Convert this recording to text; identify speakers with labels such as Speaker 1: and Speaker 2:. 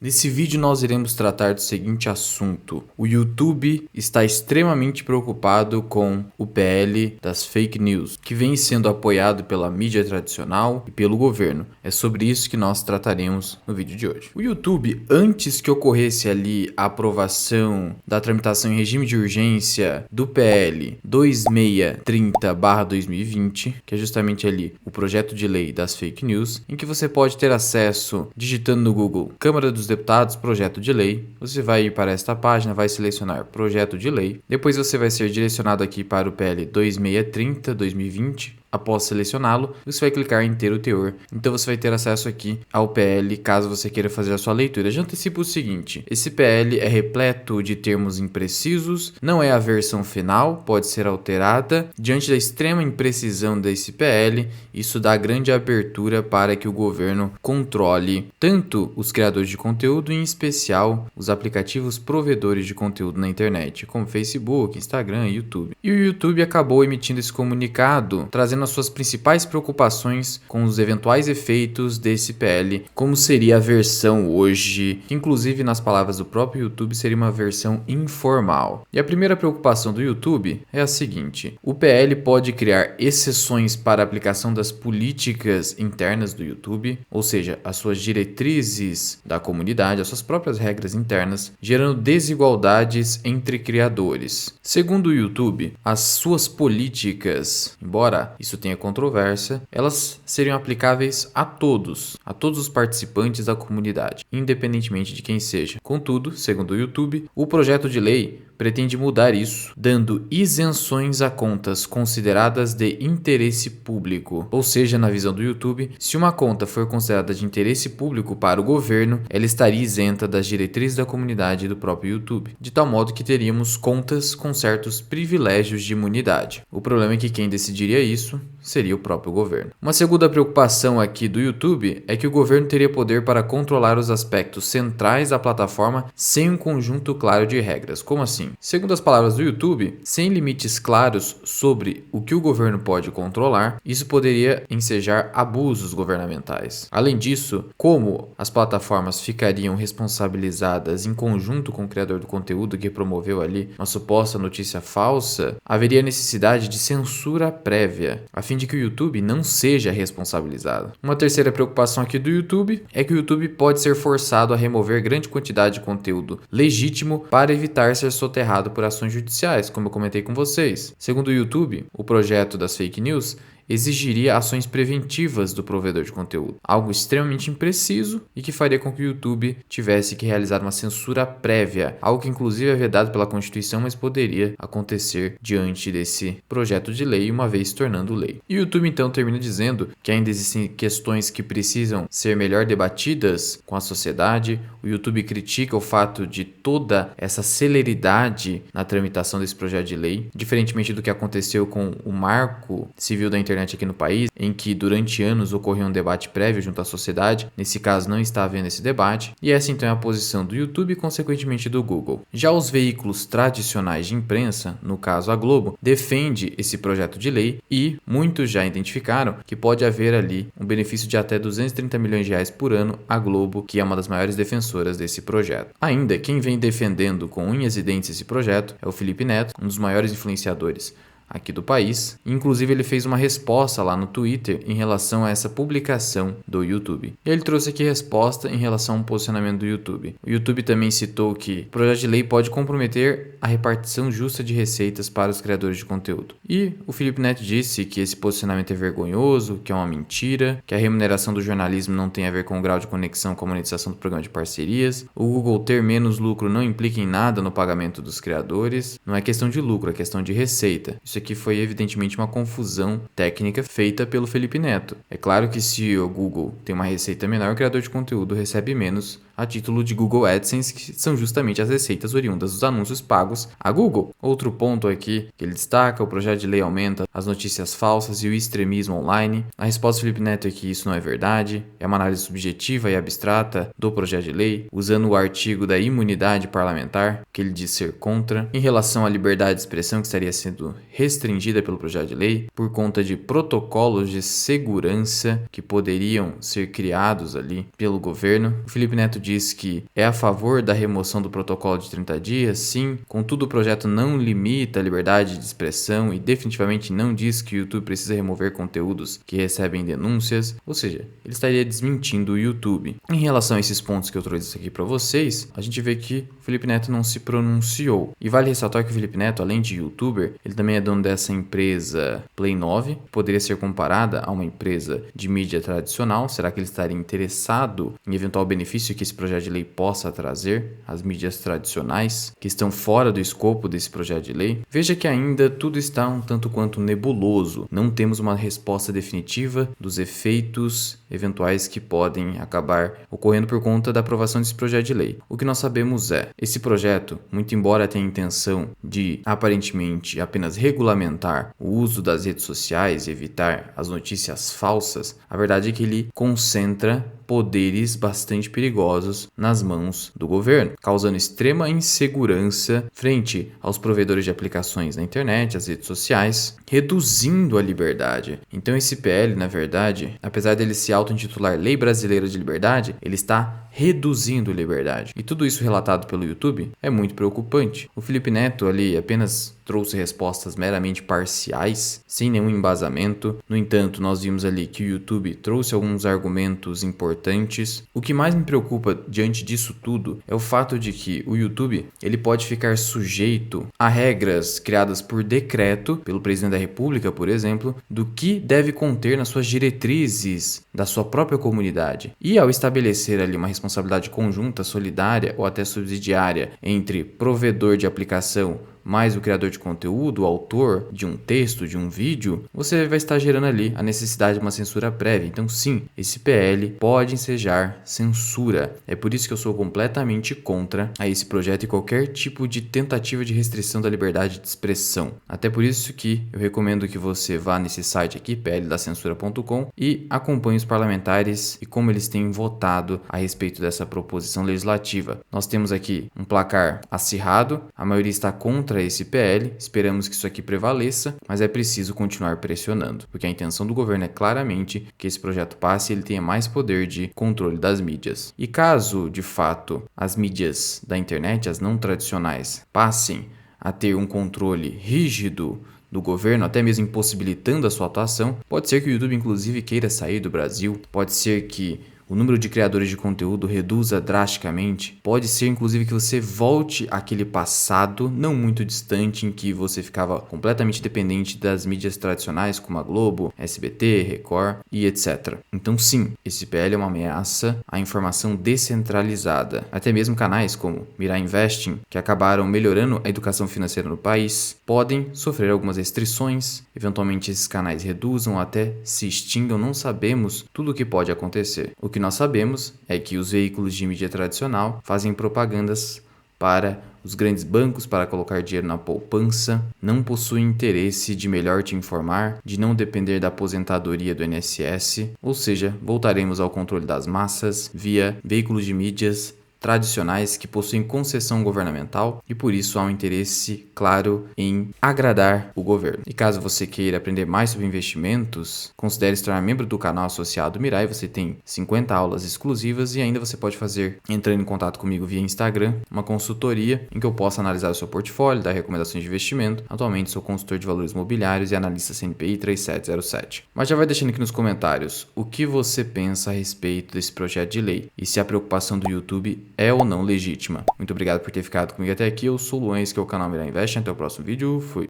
Speaker 1: Nesse vídeo nós iremos tratar do seguinte assunto: o YouTube está extremamente preocupado com o PL das fake news, que vem sendo apoiado pela mídia tradicional e pelo governo. É sobre isso que nós trataremos no vídeo de hoje. O YouTube, antes que ocorresse ali a aprovação da tramitação em regime de urgência do PL 2630/2020, que é justamente ali o projeto de lei das fake news, em que você pode ter acesso digitando no Google Câmara dos Deputados, projeto de lei. Você vai ir para esta página, vai selecionar projeto de lei. Depois você vai ser direcionado aqui para o PL 2630/2020. Após selecioná-lo, você vai clicar em ter o teor. Então você vai ter acesso aqui ao PL caso você queira fazer a sua leitura. Já antecipo o seguinte: esse PL é repleto de termos imprecisos, não é a versão final, pode ser alterada. Diante da extrema imprecisão desse PL, isso dá grande abertura para que o governo controle tanto os criadores de conteúdo, em especial os aplicativos provedores de conteúdo na internet, como Facebook, Instagram e YouTube. E o YouTube acabou emitindo esse comunicado, trazendo as suas principais preocupações com os eventuais efeitos desse PL, como seria a versão hoje, que inclusive nas palavras do próprio YouTube seria uma versão informal. E a primeira preocupação do YouTube é a seguinte: o PL pode criar exceções para a aplicação das políticas internas do YouTube, ou seja, as suas diretrizes da comunidade, as suas próprias regras internas, gerando desigualdades entre criadores. Segundo o YouTube, as suas políticas, embora isso tenha controvérsia, elas seriam aplicáveis a todos os participantes da comunidade, independentemente de quem seja. Contudo, segundo o YouTube, o projeto de lei pretende mudar isso, dando isenções a contas consideradas de interesse público. Ou seja, na visão do YouTube, se uma conta for considerada de interesse público para o governo, ela estaria isenta das diretrizes da comunidade e do próprio YouTube, de tal modo que teríamos contas com certos privilégios de imunidade. O problema é que quem decidiria isso seria o próprio governo. Uma segunda preocupação aqui do YouTube é que o governo teria poder para controlar os aspectos centrais da plataforma sem um conjunto claro de regras. Como assim? Segundo as palavras do YouTube, sem limites claros sobre o que o governo pode controlar, isso poderia ensejar abusos governamentais. Além disso, como as plataformas ficariam responsabilizadas em conjunto com o criador do conteúdo que promoveu ali uma suposta notícia falsa, haveria necessidade de censura prévia, a fim de que o YouTube não seja responsabilizado. Uma terceira preocupação aqui do YouTube é que o YouTube pode ser forçado a remover grande quantidade de conteúdo legítimo para evitar ser soterrado por ações judiciais, como eu comentei com vocês. Segundo o YouTube, o projeto das fake news exigiria ações preventivas do provedor de conteúdo, algo extremamente impreciso e que faria com que o YouTube tivesse que realizar uma censura prévia, algo que inclusive é vedado pela Constituição, mas poderia acontecer diante desse projeto de lei, uma vez se tornando lei. E o YouTube então termina dizendo que ainda existem questões que precisam ser melhor debatidas com a sociedade. O YouTube critica o fato de toda essa celeridade na tramitação desse projeto de lei, diferentemente do que aconteceu com o Marco Civil da Internet aqui no país, em que durante anos ocorreu um debate prévio junto à sociedade. Nesse caso não está havendo esse debate, e essa então é a posição do YouTube e consequentemente do Google. Já os veículos tradicionais de imprensa, no caso a Globo, defende esse projeto de lei e muitos já identificaram que pode haver ali um benefício de até 230 milhões de reais por ano à Globo, que é uma das maiores defensoras desse projeto. Ainda, quem vem defendendo com unhas e dentes esse projeto é o Felipe Neto, um dos maiores influenciadores aqui do país. Inclusive ele fez uma resposta lá no Twitter em relação a essa publicação do YouTube. E ele trouxe aqui resposta em relação ao posicionamento do YouTube. O YouTube também citou que o projeto de lei pode comprometer a repartição justa de receitas para os criadores de conteúdo. E o Felipe Neto disse que esse posicionamento é vergonhoso, que é uma mentira, que a remuneração do jornalismo não tem a ver com o grau de conexão com a monetização do programa de parcerias. O Google ter menos lucro não implica em nada no pagamento dos criadores. Não é questão de lucro, é questão de receita. Isso aqui foi evidentemente uma confusão técnica feita pelo Felipe Neto. É claro que se o Google tem uma receita menor, o criador de conteúdo recebe menos a título de Google AdSense, que são justamente as receitas oriundas dos anúncios pagos a Google. Outro ponto aqui que ele destaca: o projeto de lei aumenta as notícias falsas e o extremismo online. A resposta do Felipe Neto é que isso não é verdade, é uma análise subjetiva e abstrata do projeto de lei, usando o artigo da imunidade parlamentar, que ele diz ser contra, em relação à liberdade de expressão que estaria sendo restringida pelo projeto de lei, por conta de protocolos de segurança que poderiam ser criados ali pelo governo. O Felipe Neto diz que é a favor da remoção do protocolo de 30 dias, sim. Contudo, o projeto não limita a liberdade de expressão e definitivamente não diz que o YouTube precisa remover conteúdos que recebem denúncias, ou seja, ele estaria desmentindo o YouTube. Em relação a esses pontos que eu trouxe aqui para vocês, a gente vê que o Felipe Neto não se pronunciou. E vale ressaltar que o Felipe Neto, além de youtuber, ele também é dono dessa empresa Play 9, que poderia ser comparada a uma empresa de mídia tradicional. Será que ele estaria interessado em eventual benefício que esse projeto de lei possa trazer às mídias tradicionais, que estão fora do escopo desse projeto de lei? Veja que ainda tudo está um tanto quanto nebuloso. Não temos uma resposta definitiva dos efeitos eventuais que podem acabar ocorrendo por conta da aprovação desse projeto de lei. O que nós sabemos é, esse projeto, muito embora tenha a intenção de, aparentemente, apenas regulamentar o uso das redes sociais e evitar as notícias falsas, a verdade é que ele concentra poderes bastante perigosos nas mãos do governo, causando extrema insegurança frente aos provedores de aplicações na internet, as redes sociais, reduzindo a liberdade. Então esse PL, na verdade, apesar dele se auto-intitular Lei Brasileira de Liberdade, ele está reduzindo liberdade. E tudo isso relatado pelo YouTube é muito preocupante. O Felipe Neto ali apenas trouxe respostas meramente parciais, sem nenhum embasamento. No entanto, nós vimos ali que o YouTube trouxe alguns argumentos importantes. O que mais me preocupa diante disso tudo é o fato de que o YouTube ele pode ficar sujeito a regras criadas por decreto pelo presidente da República, por exemplo, do que deve conter nas suas diretrizes da sua própria comunidade. E ao estabelecer ali uma responsabilidade conjunta, solidária ou até subsidiária entre provedor de aplicação mais o criador de conteúdo, o autor de um texto, de um vídeo, você vai estar gerando ali a necessidade de uma censura prévia. Então sim, esse PL pode ensejar censura. É por isso que eu sou completamente contra a esse projeto e qualquer tipo de tentativa de restrição da liberdade de expressão. Até por isso que eu recomendo que você vá nesse site aqui, pldacensura.com, e acompanhe os parlamentares e como eles têm votado a respeito dessa proposição legislativa. Nós temos aqui um placar acirrado, a maioria está contra esse PL, esperamos que isso aqui prevaleça, mas é preciso continuar pressionando, porque a intenção do governo é claramente que esse projeto passe e ele tenha mais poder de controle das mídias. E caso, de fato, as mídias da internet, as não tradicionais, passem a ter um controle rígido do governo, até mesmo impossibilitando a sua atuação, pode ser que o YouTube inclusive queira sair do Brasil, pode ser que o número de criadores de conteúdo reduza drasticamente. Pode ser, inclusive, que você volte àquele passado não muito distante em que você ficava completamente dependente das mídias tradicionais como a Globo, SBT, Record e etc. Então sim, esse PL é uma ameaça à informação descentralizada. Até mesmo canais como Mirai Investing, que acabaram melhorando a educação financeira no país, podem sofrer algumas restrições. Eventualmente esses canais reduzam ou até se extingam, não sabemos tudo o que pode acontecer. O que nós sabemos é que os veículos de mídia tradicional fazem propagandas para os grandes bancos para colocar dinheiro na poupança, não possuem interesse de melhor te informar, de não depender da aposentadoria do INSS, ou seja, voltaremos ao controle das massas via veículos de mídias tradicionais que possuem concessão governamental e por isso há um interesse claro em agradar o governo. E caso você queira aprender mais sobre investimentos, considere se tornar membro do canal associado Mirai. Você tem 50 aulas exclusivas e ainda você pode fazer, entrando em contato comigo via Instagram, uma consultoria em que eu possa analisar o seu portfólio, dar recomendações de investimento. Atualmente sou consultor de valores imobiliários e analista CNPI 3707. Mas já vai deixando aqui nos comentários o que você pensa a respeito desse projeto de lei e se a preocupação do YouTube é ou não legítima. Muito obrigado por ter ficado comigo até aqui. Eu sou o Luan, esse que é o canal Mirai Invest. Até o próximo vídeo. Fui.